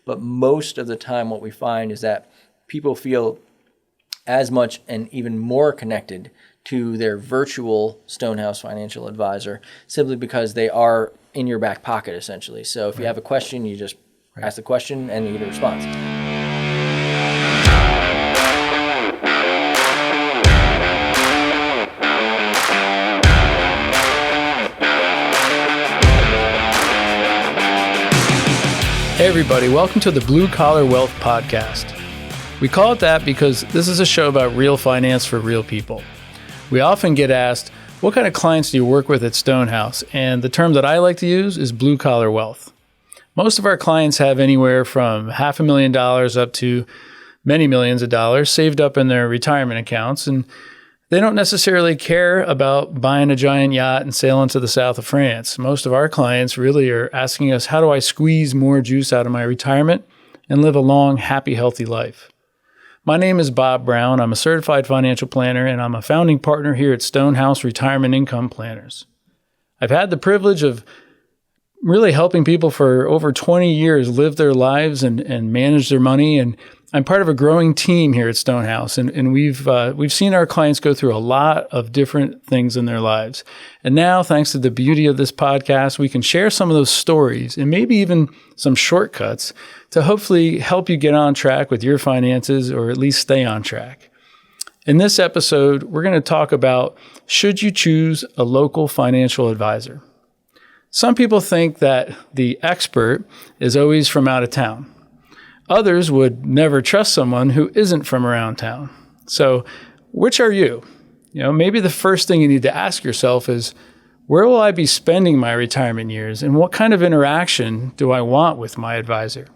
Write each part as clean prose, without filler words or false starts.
But most of the time what we find is that people feel as much and even more connected to their virtual Stonehouse financial advisor simply because they are in your back pocket, essentially. So if you have a question, you just ask the question and you get a response. Hey everybody, welcome to the Blue Collar Wealth Podcast. We call it that because this is a show about real finance for real people. We often get asked, what kind of clients do you work with at Stonehouse? And the term that I like to use is blue collar wealth. Most of our clients have anywhere from $500,000 up to many millions of dollars saved up in their retirement accounts, and they don't necessarily care about buying a giant yacht and sailing to the south of France. Most of our clients really are asking us, how do I squeeze more juice out of my retirement and live a long, happy, healthy life? My name is Bob Brown. I'm a certified financial planner, and I'm a founding partner here at Stonehouse Retirement Income Planners. I've had the privilege of really helping people for over 20 years live their lives and manage their money, and I'm part of a growing team here at Stonehouse, and we've seen our clients go through a lot of different things in their lives. And now, thanks to the beauty of this podcast, we can share some of those stories and maybe even some shortcuts to hopefully help you get on track with your finances, or at least stay on track. In this episode, we're going to talk about, should you choose a local financial advisor? Some people think that the expert is always from out of town. Others would never trust someone who isn't from around town. So which are you? Maybe the first thing you need to ask yourself is, where will I be spending my retirement years, and what kind of interaction do I want with my advisor?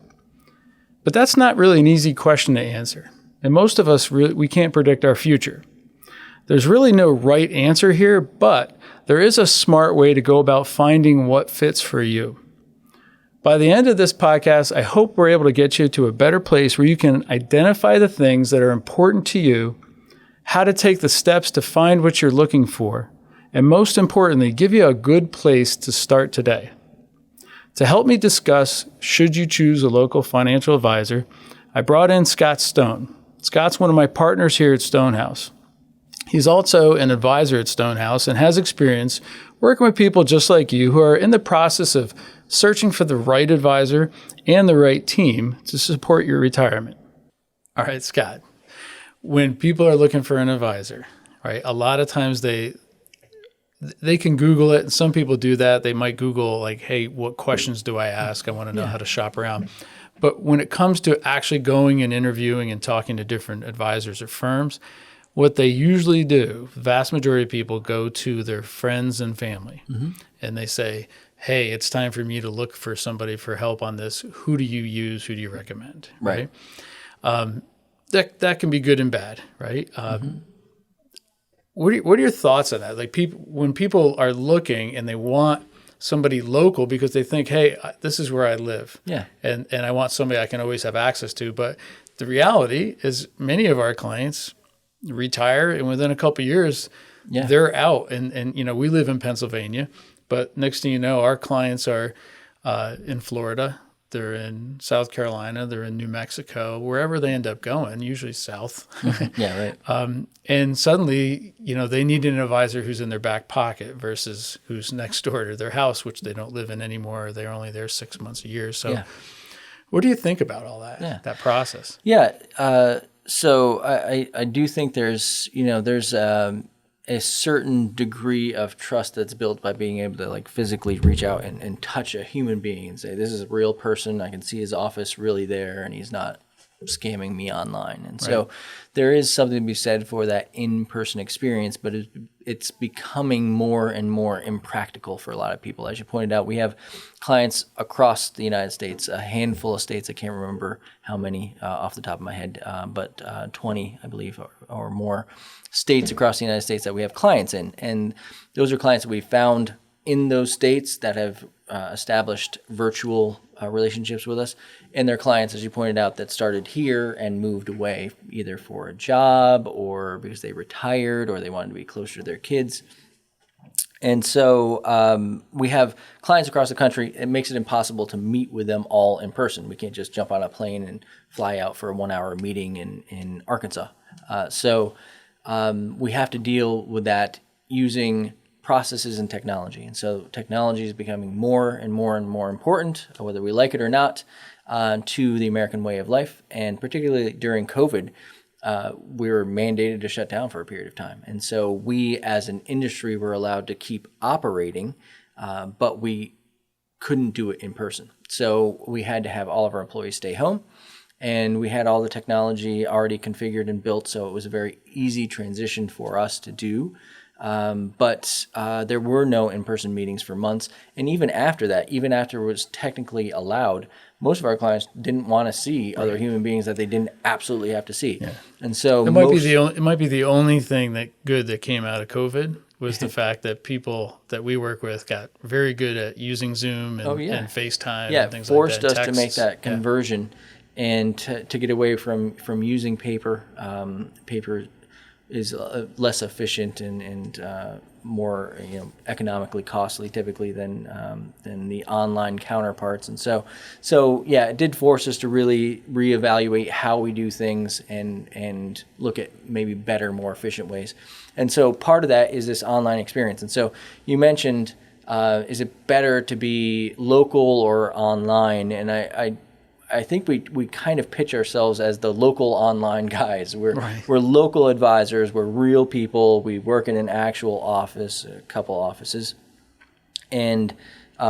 But that's not really an easy question to answer. And most of us, we can't predict our future. There's really no right answer here, but there is a smart way to go about finding what fits for you. By the end of this podcast, I hope we're able to get you to a better place where you can identify the things that are important to you, how to take the steps to find what you're looking for, and most importantly, give you a good place to start today. To help me discuss, should you choose a local financial advisor, I brought in Scott Stone. Scott's one of my partners here at Stonehouse. He's also an advisor at Stonehouse and has experience working with people just like you who are in the process of searching for the right advisor and the right team to support your retirement. All right, Scott, when people are looking for an advisor, right, a lot of times they can Google it. And some people do that. They might Google like, hey, what questions do I ask? I want to know how to shop around. But when it comes to actually going and interviewing and talking to different advisors or firms, what they usually do, the vast majority of people go to their friends and family, and they say, hey, it's time for me to look for somebody for help on this. Who do you use? Who do you recommend? Right. That can be good and bad, right? What are your thoughts on that? Like, when people are looking and they want somebody local because they think, hey, this is where I live, and I want somebody I can always have access to. But the reality is, many of our clients retire, and within a couple of years, they're out. And we live in Pennsylvania, but next thing you know, our clients are in Florida. They're in South Carolina. They're in New Mexico, wherever they end up going, usually south. And suddenly, they need an advisor who's in their back pocket versus who's next door to their house, which they don't live in anymore. They're only there 6 months a year. So what do you think about all that, that process? So I do think there's a certain degree of trust that's built by being able to like physically reach out and touch a human being and say, this is a real person. I can see his office really there, and he's not scamming me online. And so there is something to be said for that in-person experience, but it's becoming more and more impractical for a lot of people. As you pointed out, we have clients across the United States, a handful of states. I can't remember how many off the top of my head, but 20, I believe, or more states across the United States that we have clients in. And those are clients that we found in those states that have established virtual relationships with us, and their clients, as you pointed out, that started here and moved away either for a job or because they retired or they wanted to be closer to their kids. And so we have clients across the country. It makes it impossible to meet with them all in person. We can't just jump on a plane and fly out for a 1-hour meeting in Arkansas. We have to deal with that using processes and technology. And so technology is becoming more and more and more important, whether we like it or not, to the American way of life. And particularly during COVID, we were mandated to shut down for a period of time. And so we as an industry were allowed to keep operating, but we couldn't do it in person. So we had to have all of our employees stay home. And we had all the technology already configured and built, so it was a very easy transition for us to do. But there were no in-person meetings for months. And even after that, even after it was technically allowed, most of our clients didn't want to see other human beings that they didn't absolutely have to see. Yeah. And so it might be the only thing that came out of COVID was the fact that people that we work with got very good at using Zoom and FaceTime and things like that. Forced us to make that conversion and to get away from using paper. Paper is less efficient and more economically costly typically than the online counterparts. And so it did force us to really reevaluate how we do things and look at maybe better, more efficient ways. And so part of that is this online experience. And so you mentioned, is it better to be local or online? And I think we kind of pitch ourselves as the local online guys. We're local advisors. We're real people. We work in an actual office, a couple offices, and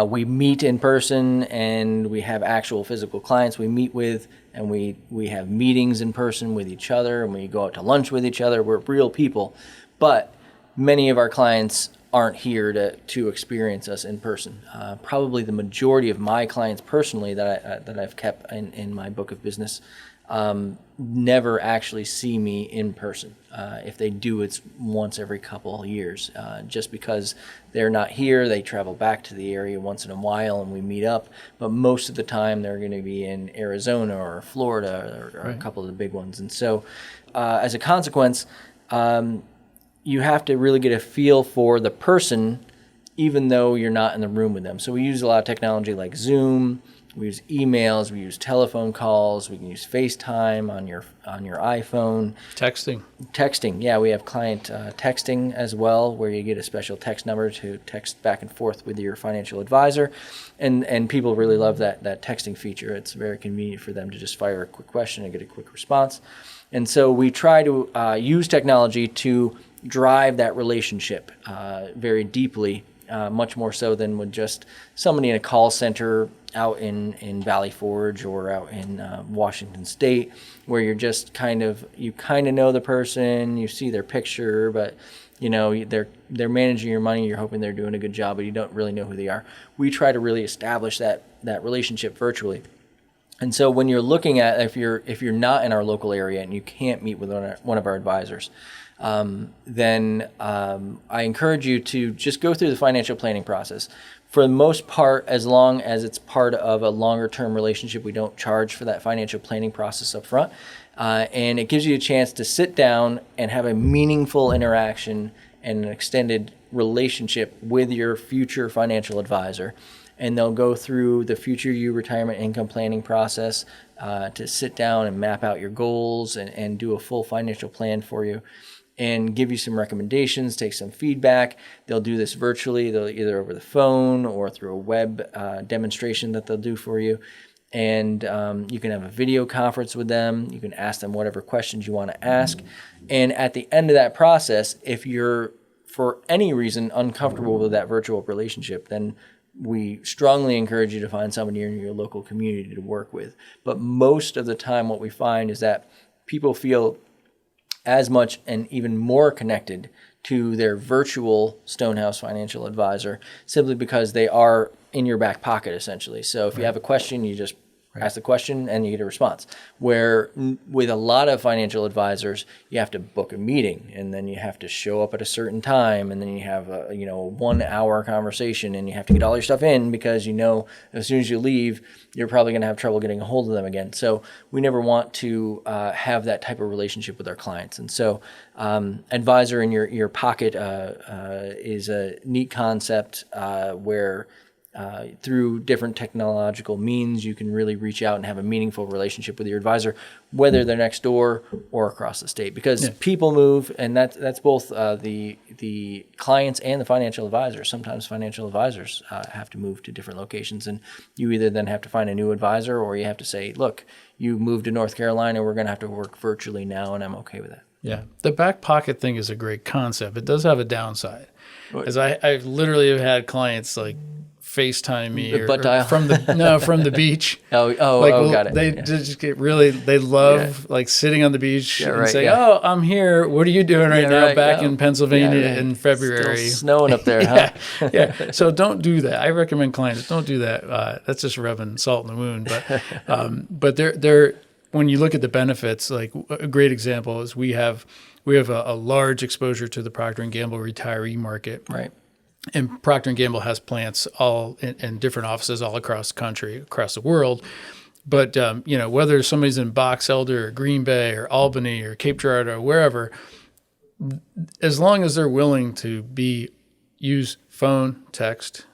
we meet in person, and we have actual physical clients we meet with, and we have meetings in person with each other, and we go out to lunch with each other. We're real people, but many of our clients aren't here to experience us in person. Probably the majority of my clients personally that I've kept in my book of business never actually see me in person. If they do, it's once every couple of years. Just because they're not here, they travel back to the area once in a while and we meet up. But most of the time they're going to be in Arizona or Florida or a couple of the big ones. And so as a consequence, you have to really get a feel for the person, even though you're not in the room with them. So we use a lot of technology like Zoom, we use emails, we use telephone calls, we can use FaceTime on your iPhone. Texting, yeah, we have client texting as well, where you get a special text number to text back and forth with your financial advisor, and people really love that texting feature. It's very convenient for them to just fire a quick question and get a quick response. And so we try to use technology to drive that relationship very deeply, much more so than with just somebody in a call center out in Valley Forge or out in Washington State, where you're just you know the person, you see their picture, but they're managing your money, you're hoping they're doing a good job, but you don't really know who they are. We try to really establish that relationship virtually. And so when you're looking at if you're not in our local area and you can't meet with one of our advisors, then I encourage you to just go through the financial planning process. For the most part, as long as it's part of a longer-term relationship, we don't charge for that financial planning process up front. And it gives you a chance to sit down and have a meaningful interaction and an extended relationship with your future financial advisor. And they'll go through the future you retirement income planning process to sit down and map out your goals and do a full financial plan for you and give you some recommendations, take some feedback. They'll do this virtually. They'll either over the phone or through a web demonstration that they'll do for you. And you can have a video conference with them. You can ask them whatever questions you want to ask. And at the end of that process, if you're for any reason uncomfortable with that virtual relationship, then we strongly encourage you to find somebody in your local community to work with. But most of the time what we find is that people feel as much and even more connected to their virtual Stonehouse financial advisor simply because they are in your back pocket essentially. So if you have a question, you just Ask the question and you get a response. Where with a lot of financial advisors, you have to book a meeting and then you have to show up at a certain time and then you have a 1 hour conversation and you have to get all your stuff in because as soon as you leave, you're probably going to have trouble getting a hold of them again. So we never want to have that type of relationship with our clients. And so advisor in your pocket is a neat concept where through different technological means, you can really reach out and have a meaningful relationship with your advisor, whether they're next door or across the state. Because people move, and that's both the clients and the financial advisors. Sometimes financial advisors have to move to different locations, and you either then have to find a new advisor, or you have to say, "Look, you moved to North Carolina. We're going to have to work virtually now, and I'm okay with that." Yeah, the back pocket thing is a great concept. It does have a downside, as I've literally have had clients like FaceTime me or from the beach. Got it. They just get they love like sitting on the beach and saying, "Oh, I'm here. What are you doing right now back in Pennsylvania in February? Still snowing up there, huh?" Yeah. So don't do that. I recommend clients don't do that. That's just rubbing salt in the wound. But they're when you look at the benefits, like a great example is we have a large exposure to the Procter & Gamble retiree market. Right. And Procter & Gamble has plants all in different offices all across the country, across the world. But, whether somebody's in Box Elder or Green Bay or Albany or Cape Girardeau or wherever, as long as they're willing to use phone, text,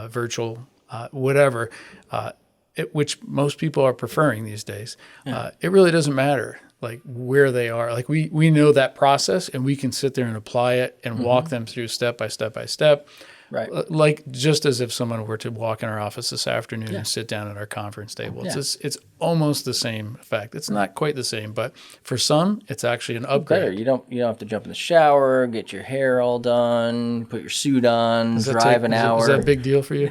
virtual, whatever, which most people are preferring these days, it really doesn't matter like where they are. Like we know that process and we can sit there and apply it and walk them through step by step by step. Right. Like just as if someone were to walk in our office this afternoon and sit down at our conference table. It's almost the same effect. It's not quite the same, but for some, it's actually an upgrade. Better. You don't have to jump in the shower, get your hair all done, put your suit on, drive an hour. Is that a big deal for you?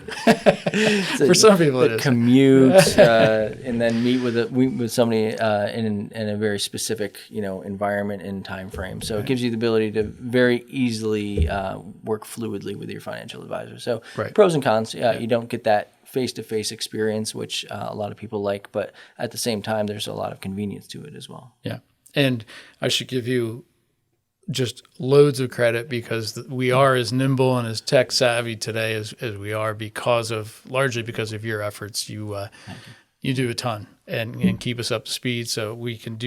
For some people, it is. Commute and then meet with somebody in a very specific environment and time frame. So it gives you the ability to very easily work fluidly with your financial advisor. So pros and cons. You don't get that face-to-face experience, which a lot of people like, but at the same time, there's a lot of convenience to it as well. Yeah. And I should give you just loads of credit because we are as nimble and as tech savvy today as we are largely because of your efforts. You do a ton and keep us up to speed. So we can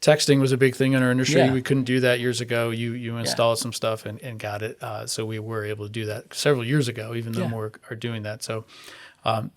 texting was a big thing in our industry. Yeah. We couldn't do that years ago. You installed some stuff and got it. So we were able to do that several years ago, even though more are doing that. So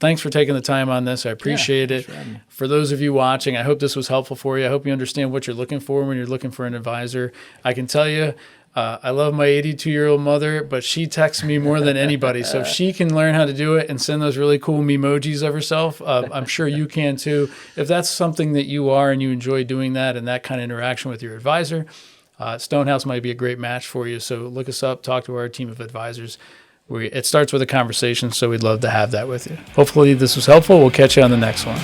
thanks for taking the time on this. I appreciate it. For those of you watching, I hope this was helpful for you. I hope you understand what you're looking for when you're looking for an advisor. I can tell you, I love my 82-year-old mother, but she texts me more than anybody. So if she can learn how to do it and send those really cool memojis of herself, I'm sure you can too. If that's something that you are and you enjoy doing that and that kind of interaction with your advisor, Stonehouse might be a great match for you. So look us up, talk to our team of advisors. It starts with a conversation, so we'd love to have that with you. Hopefully this was helpful. We'll catch you on the next one.